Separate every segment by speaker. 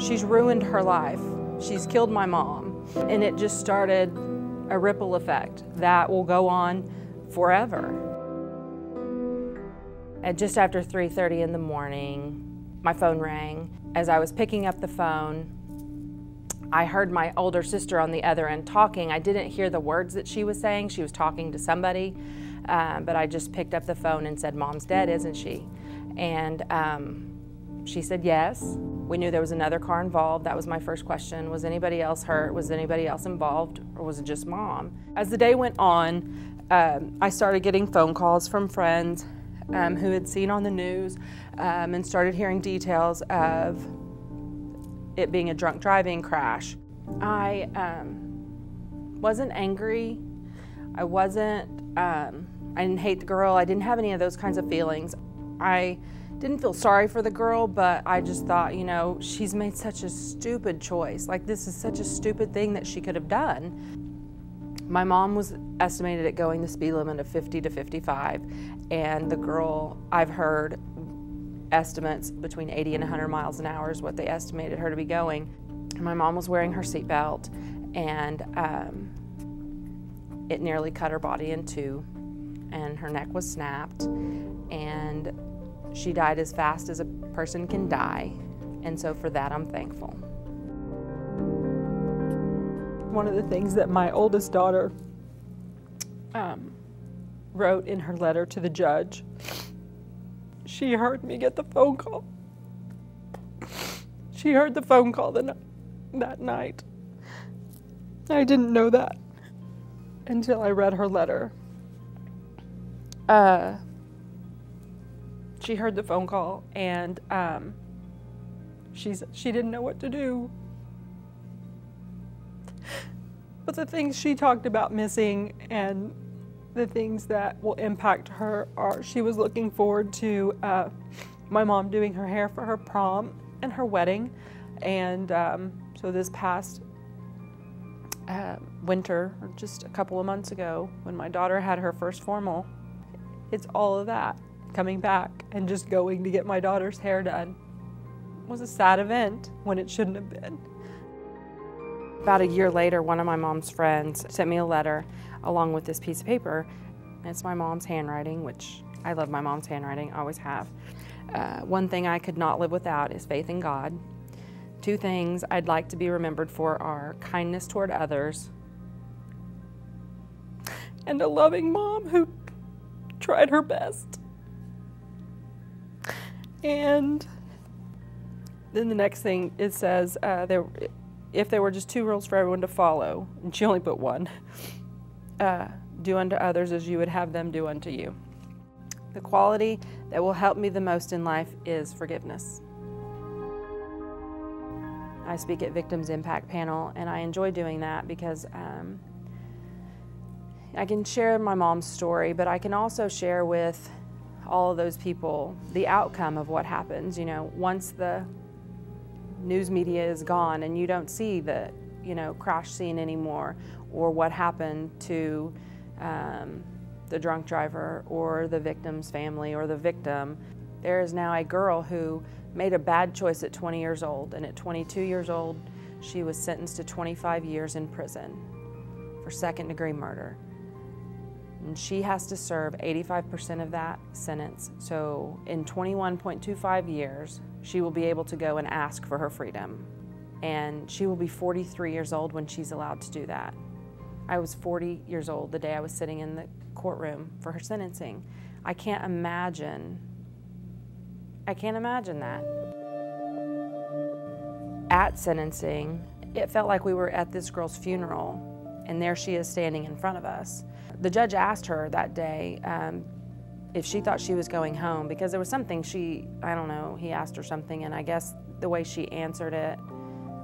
Speaker 1: She's ruined her life. She's killed my mom. And it just started a ripple effect that will go on forever. And just after 3:30 in the morning, my phone rang. As I was picking up the phone, I heard my older sister on the other end talking. I didn't hear the words that she was saying. She was talking to somebody, but I just picked up the phone and said, "Mom's dead, isn't she?" And she said yes. We knew there was another car involved. That was my first question. Was anybody else hurt? Was anybody else involved? Or was it just Mom? As the day went on, I started getting phone calls from friends who had seen on the news and started hearing details of it being a drunk driving crash. I wasn't angry. I didn't hate the girl. I didn't have any of those kinds of feelings. I didn't feel sorry for the girl, but I just thought, you know, she's made such a stupid choice. Like, this is such a stupid thing that she could have done. My mom was estimated at going the speed limit of 50 to 55, and the girl, I've heard estimates between 80 and 100 miles an hour is what they estimated her to be going. My mom was wearing her seatbelt, and it nearly cut her body in two, and her neck was snapped, and she died as fast as a person can die, and so for that I'm thankful. One of the things that my oldest daughter wrote in her letter to the judge, she heard me get the phone call. She heard the phone call that night. I didn't know that until I read her letter. She heard the phone call, and she didn't know what to do. But the things she talked about missing and the things that will impact her are, she was looking forward to my mom doing her hair for her prom and her wedding. And so this past winter, or just a couple of months ago, when my daughter had her first formal, it's all of that coming back, and just going to get my daughter's hair done was a sad event when it shouldn't have been. About a year later, one of my mom's friends sent me a letter along with this piece of paper. It's my mom's handwriting, which I love my mom's handwriting, always have. One thing I could not live without is faith in God. Two things I'd like to be remembered for are kindness toward others and a loving mom who tried her best. And then the next thing, it says, if there were just two rules for everyone to follow, and she only put one, do unto others as you would have them do unto you. The quality that will help me the most in life is forgiveness. I speak at Victims Impact Panel, and I enjoy doing that because I can share my mom's story, but I can also share with all of those people the outcome of what happens. You know, once the news media is gone and you don't see the, crash scene anymore, or what happened to the drunk driver or the victim's family or the victim, there is now a girl who made a bad choice at 20 years old, and at 22 years old, she was sentenced to 25 years in prison for second-degree murder. And she has to serve 85% of that sentence. So in 21.25 years, she will be able to go and ask for her freedom. And she will be 43 years old when she's allowed to do that. I was 40 years old the day I was sitting in the courtroom for her sentencing. I can't imagine that. At sentencing, it felt like we were at this girl's funeral, and there she is standing in front of us. The judge asked her that day if she thought she was going home, because there was something he asked her something, and I guess the way she answered it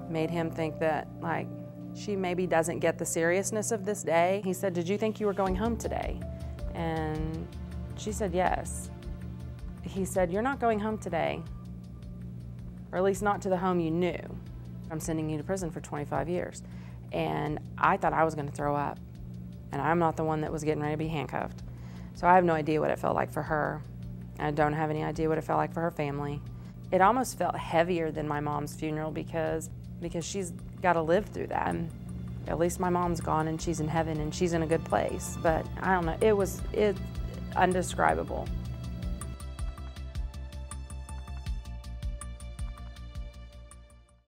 Speaker 1: made him think that, like, she maybe doesn't get the seriousness of this day. He said, "Did you think you were going home today?" And she said, "Yes." He said, "You're not going home today, or at least not to the home you knew. I'm sending you to prison for 25 years. And I thought I was going to throw up, and I'm not the one that was getting ready to be handcuffed. So I have no idea what it felt like for her. I don't have any idea what it felt like for her family. It almost felt heavier than my mom's funeral because she's got to live through that. And at least my mom's gone and she's in heaven and she's in a good place. But I don't know, it's indescribable.